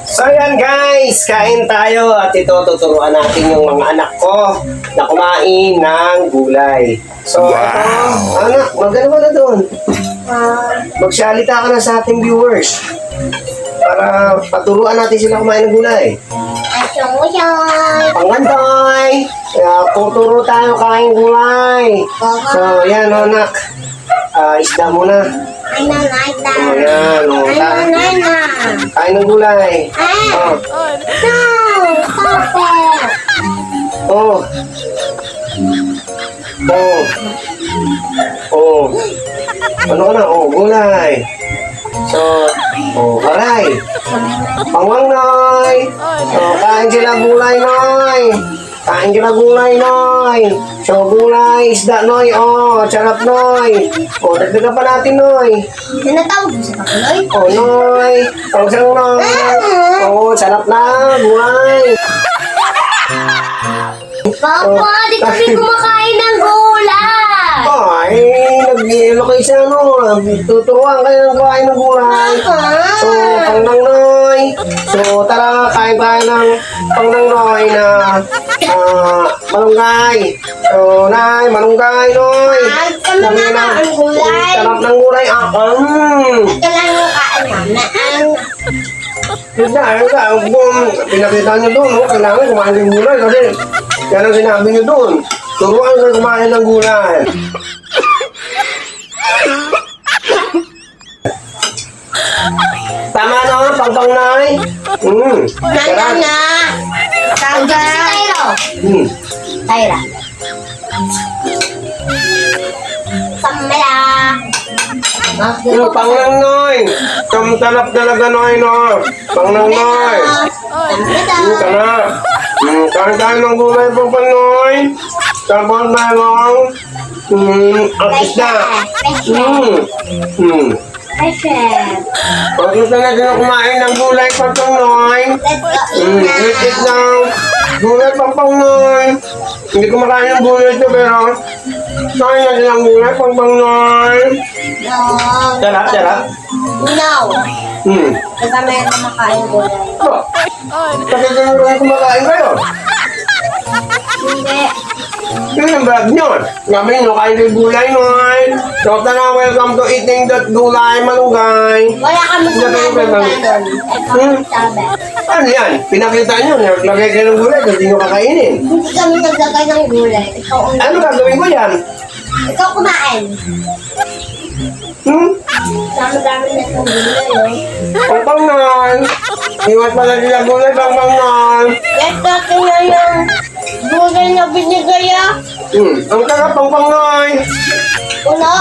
So yan guys, kain tayo at ito tuturuan natin yung mga anak ko na kumain ng gulay. So ito, anak, magano ka na doon? Magsalita ka na sa ating viewers para paturuan natin sila kumain ng gulay. Panganday! Kaya tuturo tayo kain gulay. So yan anak, isda muna. Ay, nanay na. O yan, o. Ay, nanay na. Kain ng gulay. Ay, no, stop it. Oh. Oh. Oh. Ano ka na? Oh, gulay. So, oh, aray. Pangwang, Noy. So, kain sila gulay, Noy. Kain sila gulay, Noy. So, gulay, isda, Noy. Oh, sarap, Noy. Oh, dagdagan pa natin, Noy. Nanatawag mo sa kakuloy? Oh, Noy. Pangsang, Noy. Oh, sarap na, gulay. Papa, di kami kumakain ng gulay. Ay, nag-ielo kayo sa ano. Tuturuan kayo ng kain ng gulay. So, pangnangnoy. So, tara, kain tayo ng pangnangnoy na malunggay. So, nay, malunggay, noy. Kami na ang gulay. Sarap ng gulay. Ito lang yung kain namin. Pinakita nyo doon, kailangan kumain ng gulay kasi yan ang sinabi nyo doon. Turuan kayo kumain ng gulay. Tama na, pangpangnay. Nanda na. Taga. Tyro. Tyra. Samala. Pangnangnoy. Kamtalap talaga, noy, no. Pangnangnoy. Ka na. Kain tayo ng gulay, pangpannoy. Tapos mayroong ang isda. Pag gusto natin na kumain ng gulay, pangpannoy. Litit ng gulay, pangpannoy. Hindi kumakain ng gulay ito, pero kain natin ng gulay, pangpannoy. Sarap, sarap. No. Kasi meron kumakain gulay. Kasi ganun kumakain kayo. Hindi. Yun ang vlog nyo. Sabi nyo, kain ng gulay, noy. So, tara, welcome to Eating That Gulay Malunggay. Wala kami sinabi ganun. Ikaw sabi. Ano yan? Pinakita nyo, naglagay kayo ng gulay, hindi nyo kakainin. Hindi kami naglagay ng gulay. Ikaw ang... Ano gagawin ko yan? Ikaw kumain. Dami-dami na itong gulay, Pangpangan. Iwas pala sila gulay, pangpangan. Yes, dati na yung gulay na binigay ah. Ang sarap, pangpangan. Uno.